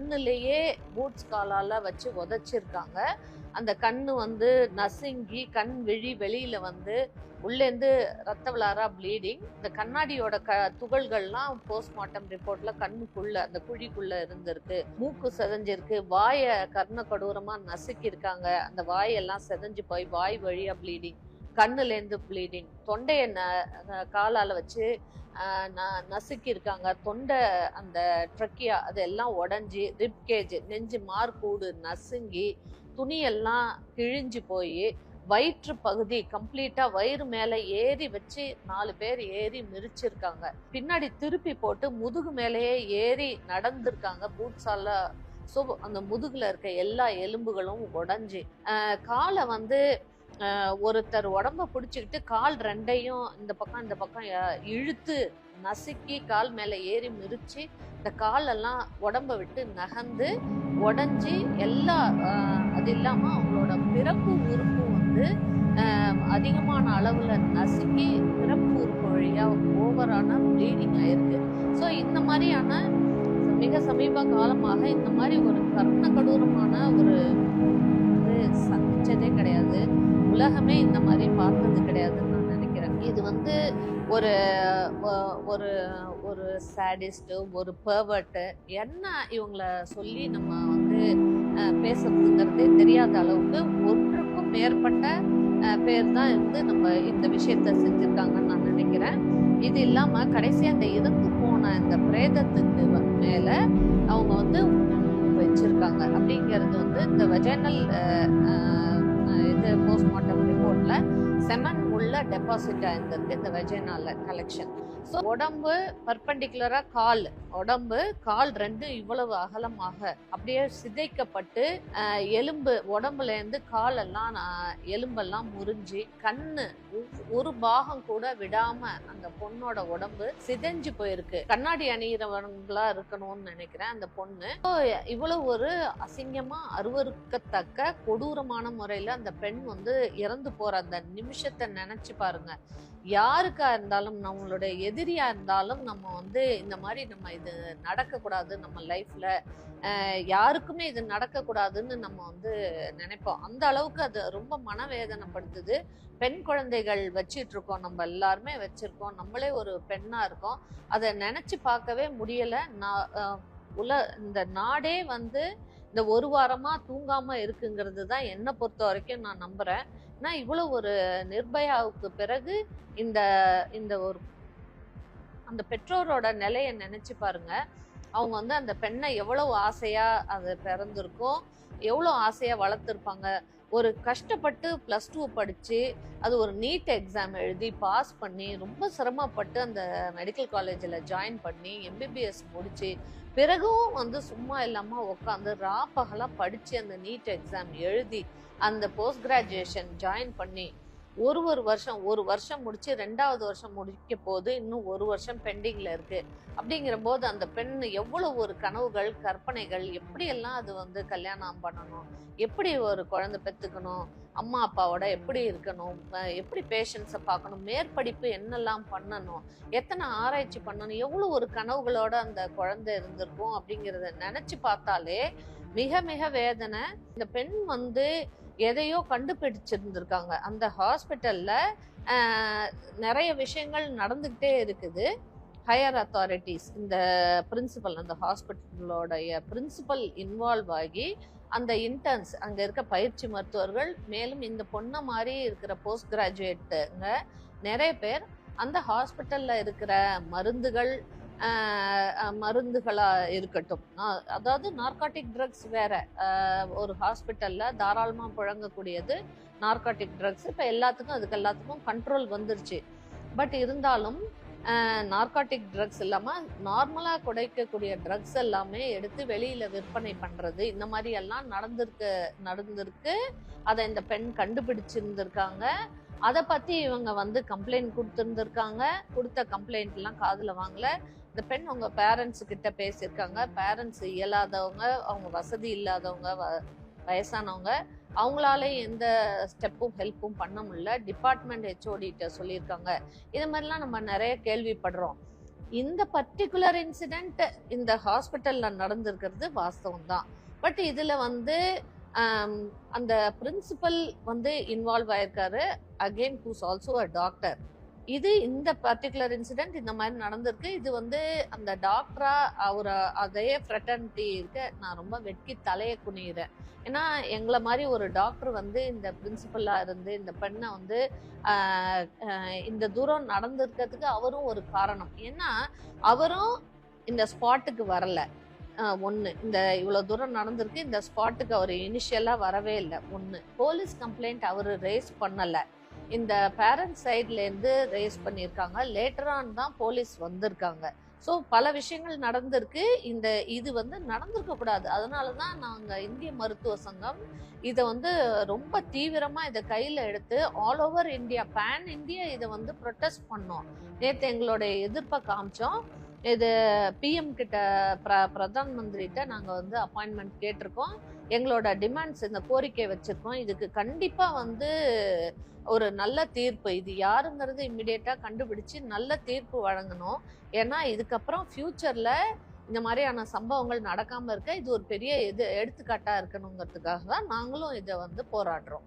கண்ணுலயே boots காலால வச்சு உதைச்சிருக்காங்க. அந்த கண்ணு வந்து நசுங்கி கண் விழி வெளியில வந்து உள்ளேந்து ரத்த விளாரா ப்ளீடிங். இந்த கண்ணாடியோட துகள்கள்லாம் போஸ்ட்மார்ட்டம் ரிப்போர்ட்ல கண்ணுக்குள்ள அந்த குழிக்குள்ள இருந்திருக்கு. மூக்கு செதஞ்சிருக்கு. வாயை கர்ண கொடூரமா நசுக்கியிருக்காங்க. அந்த வாயெல்லாம் செதஞ்சு போய் வாய் வழியா ப்ளீடிங், கண்ணுலேருந்து ப்ளீடிங், தொண்டையை காலால வச்சு நசுக்கி இருக்காங்க. தொண்டை அந்த ட்ரக்கியா அதெல்லாம் உடஞ்சி, ரிப்கேஜ் நெஞ்சு மார்க்கூடு நசுங்கி, துணியெல்லாம் கிழிஞ்சு போய், வயிற்று பகுதி கம்ப்ளீட்டா வயிறு மேல ஏறி வச்சு 4 பேர் ஏறி மிதிச்சிருக்காங்க. பின்னாடி திருப்பி போட்டு முதுகு மேலேயே ஏறி நடந்திருக்காங்க பூட்ஸால. ஸோ அந்த முதுகுல இருக்க எல்லா எலும்புகளும் உடஞ்சி, காலை வந்து ஒருத்தர் உடம்ப பிடிச்சிக்கிட்டு கால் ரெண்டையும் இந்த பக்கம் இழுத்து நசுக்கி கால் மேல ஏறி மிதிச்சு, இந்த காலெல்லாம் உடம்ப விட்டு நகர்ந்து உடஞ்சி எல்லா அது இல்லாம அவங்களோட பிறப்பு உறுப்பு வந்து அதிகமான அளவுல நசுக்கி பிறப்பு உறுப்பு வழியா ஓவரான ப்ளீடிங் ஆயிருக்கு. ஸோ இந்த மாதிரியான மிக சமீப காலமாக இந்த மாதிரி ஒரு கர்ண கடூரமான ஒரு சந்திச்சதே கிடையாது. உலகமே இந்த மாதிரி பார்த்தது கிடையாதுன்னு நான் நினைக்கிறேன். இது வந்து ஒரு ஒரு ஒரு சாடிஸ்ட், ஒரு பெர்வர்ட், என்ன இவங்கள சொல்லி நம்ம வந்து பேசுறதுங்கிறதே தெரியாத அளவுக்கு ஒன்றுக்கும் மேற்பட்ட பேர் தான் இருந்து நம்ம இந்த விஷயத்த செஞ்சிருக்காங்கன்னு நான் நினைக்கிறேன். இது இல்லாம கடைசியா இந்த இறந்து போன இந்த பிரேதத்துக்கு மேல அவங்க வந்து வச்சிருக்காங்க அப்படிங்கிறது வந்து இந்த வெஜைனல் இது போஸ்ட்மார்ட்டம் ரிப்போர்ட்ல செமன் உள்ள டெபாசிட் ஆயிருந்திருக்கு இந்த வெஜைனால கலெக்ஷன். ஸோ உடம்பு பர்பெண்டிகுலரா உடம்பு கால் ரெண்டும் இவ்வளவு அகலமாக அப்படியே சிதைக்கப்பட்டு, எலும்பு உடம்புல இருந்து காலெல்லாம் எலும்பெல்லாம் முறிஞ்சி, கண்ணு ஒரு பாகம் கூட விடாம அந்த பொண்ணோட உடம்பு சிதைஞ்சு போயிருக்கு. கண்ணாடி அணிகிறவங்களா இருக்கணும்னு நினைக்கிறேன் அந்த பொண்ணு. இவ்வளவு ஒரு அசிங்கமா அருவருக்கத்தக்க கொடூரமான முறையில அந்த பெண் வந்து இறந்து போற அந்த நிமிஷத்தை நினைச்சு பாருங்க. யாருக்கா இருந்தாலும், நம்மளுடைய எதிரியா இருந்தாலும் நம்ம வந்து இந்த மாதிரி நம்ம இது நடக்கக்கூடாது நம்ம லைஃப்ல, யாருக்குமே இது நடக்கக்கூடாதுன்னு நம்ம வந்து நினைப்போம். அந்த அளவுக்கு அது ரொம்ப மனவேதனைப்படுத்துது. பெண் குழந்தைகள் வச்சிட்டு இருக்கோம், நம்ம எல்லாருமே வச்சிருக்கோம், நம்மளே ஒரு பெண்ணா இருக்கோம். அதை நினைச்சு பார்க்கவே முடியல. இந்த நாடே வந்து இந்த ஒரு வாரமா தூங்காம இருக்குங்கிறது தான் என்னை பொறுத்த வரைக்கும் நான் நம்புறேன். நான் இவ்வளவு ஒரு நிர்பயாவுக்கு பிறகு இந்த இந்த ஒரு அந்த பெற்றோரோட நிலையை நினைச்சு பாருங்க. அவங்க வந்து அந்த பெண்ணை எவ்வளவு ஆசையா அது பிறந்திருக்கும், எவ்வளோ ஆசையா வளர்த்துருப்பாங்க. ஒரு கஷ்டப்பட்டு +2 படிச்சு அது ஒரு நீட் எக்ஸாம் எழுதி பாஸ் பண்ணி ரொம்ப சிரமப்பட்டு அந்த மெடிக்கல் காலேஜில் ஜாயின் பண்ணி MBBS முடிச்சு, பிறகும் வந்து சும்மா இல்லாமல் உட்காந்து ராப்பகலாக படித்து அந்த நீட் எக்ஸாம் எழுதி அந்த போஸ்ட் கிராஜுவேஷன் ஜாயின் பண்ணி ஒரு வருஷம் முடிச்சு 2வது வருஷம் முடிக்க போது இன்னும் 1 வருஷம் பெண்டிங்ல இருக்கு. அப்படிங்கிற போது அந்த பெண் எவ்வளவு ஒரு கனவுகள், கற்பனைகள், எப்படியெல்லாம் அது வந்து கல்யாணம் பண்ணணும், எப்படி ஒரு குழந்தை பெற்றுக்கணும், அம்மா அப்பாவோட எப்படி இருக்கணும், எப்படி பேஷண்ட்ஸை பார்க்கணும், மேற்படிப்பு என்னெல்லாம் பண்ணணும், எத்தனை ஆராய்ச்சி பண்ணணும், எவ்வளோ ஒரு கனவுகளோட அந்த குழந்தை இருந்திருக்கும் அப்படிங்கிறத நினைச்சு பார்த்தாலே மிக மிக வேதனை. இந்த பெண் வந்து எதையோ கண்டுபிடிச்சிருந்திருக்காங்க. அந்த ஹாஸ்பிட்டல்ல நிறைய விஷயங்கள் நடந்துகிட்டே இருக்குது. ஹையர் அத்தாரிட்டிஸ், இந்த பிரின்சிபல், அந்த ஹாஸ்பிட்டலோடைய பிரின்சிபல் இன்வால்வ் ஆகி அந்த இன்டர்ன்ஸ், அங்கே இருக்க பயிற்சி மருத்துவர்கள், மேலும் இந்த பொண்ணை மாதிரி இருக்கிற போஸ்ட் கிராஜுவேட்டுங்க நிறைய பேர் அந்த ஹாஸ்பிட்டல்ல இருக்கிற மருந்துகளா இருக்கட்டும், அதாவது நார்காட்டிக் ட்ரக்ஸ் வேற, ஒரு ஹாஸ்பிட்டல்ல தாராளமா புழங்கக்கூடியது நார்காட்டிக் ட்ரக்ஸ். இப்போ அதுக்கு எல்லாத்துக்கும் கண்ட்ரோல் வந்துருச்சு. பட் இருந்தாலும் நார்காட்டிக் ட்ரக்ஸ் இல்லாமல் நார்மலாக குடைக்கக்கூடிய ட்ரக்ஸ் எல்லாமே எடுத்து வெளியில விற்பனை பண்றது, இந்த மாதிரி எல்லாம் நடந்திருக்கு. அதை இந்த பெண் கண்டுபிடிச்சிருந்திருக்காங்க. அதை பத்தி இவங்க வந்து கம்ப்ளைண்ட் கொடுத்துருந்துருக்காங்க. கொடுத்த கம்ப்ளைண்ட் எல்லாம் காதுல வாங்கல. இந்த பெண் அவங்க பேரண்ட்ஸ் கிட்ட பேசியிருக்காங்க. பேரண்ட்ஸ் இயலாதவங்க, அவங்க வசதி இல்லாதவங்க, வயசானவங்க, அவங்களால எந்த ஸ்டெப்பும் ஹெல்ப்பும் பண்ண முடியல. டிபார்ட்மெண்ட் HOD சொல்லியிருக்காங்க. இது மாதிரிலாம் நம்ம நிறைய கேள்விப்படுறோம். இந்த பர்டிகுலர் இன்சிடென்ட் இந்த ஹாஸ்பிட்டல்ல நடந்திருக்கிறது வாஸ்தவம் தான். பட் இதுல வந்து அந்த பிரின்சிபல் வந்து இன்வால்வ் ஆயிருக்காரு, again who's also a doctor. இது இந்த பர்டிகுலர் இன்சிடென்ட் இந்த மாதிரி நடந்திருக்கு. இது வந்து அந்த டாக்டரா அவர் அதே ஃப்ரெட்டர்னிட்டி இருக்க நான் ரொம்ப வெட்கி தலையை குனிகிறேன். ஏன்னா எங்களை மாதிரி ஒரு டாக்டர் வந்து இந்த பிரின்சிபலா இருந்து இந்த பெண்ணை வந்து இந்த தூரம் நடந்திருக்கிறதுக்கு அவரும் ஒரு காரணம். ஏன்னா அவரும் இந்த ஸ்பாட்டுக்கு வரல. ஒன்று, இந்த இவ்வளோ தூரம் நடந்திருக்கு, இந்த ஸ்பாட்டுக்கு அவர் இனிஷியலாக வரவே இல்லை. ஒன்று, போலீஸ் கம்ப்ளைண்ட் அவர் ரேஸ் பண்ணலை, இந்த பேரண்ட்ஸ் சைட்லேருந்து ரேஸ் பண்ணியிருக்காங்க. லேட்டரான் தான் போலீஸ் வந்திருக்காங்க. ஸோ பல விஷயங்கள் நடந்திருக்கு. இது வந்து நடந்திருக்க கூடாது. அதனால தான் நாங்கள் இந்திய மருத்துவ சங்கம் இதை வந்து ரொம்ப தீவிரமாக இதை கையில் எடுத்து all over India, pan India இதை வந்து ப்ரொட்டஸ்ட் பண்ணோம். நேற்று எங்களுடைய எதிர்ப்பை காமிச்சோம். இது பிஎம் கிட்ட பிரதான் மந்திரிகிட்ட நாங்கள் வந்து அப்பாயின்மெண்ட் கேட்டிருக்கோம். எங்களோட டிமாண்ட்ஸ், இந்த கோரிக்கை வச்சிருக்கோம். இதுக்கு கண்டிப்பாக வந்து ஒரு நல்ல தீர்ப்பு, இது யாருங்கிறது இம்மிடியேட்டாக கண்டுபிடிச்சு நல்ல தீர்ப்பு வழங்கணும். ஏன்னா இதுக்கப்புறம் ஃபியூச்சரில் இந்த மாதிரியான சம்பவங்கள் நடக்காமல் இருக்க இது ஒரு பெரிய எடுத்துக்காட்டாக இருக்கணுங்கிறதுக்காக தான் நாங்களும் இதை வந்து போராடுறோம்.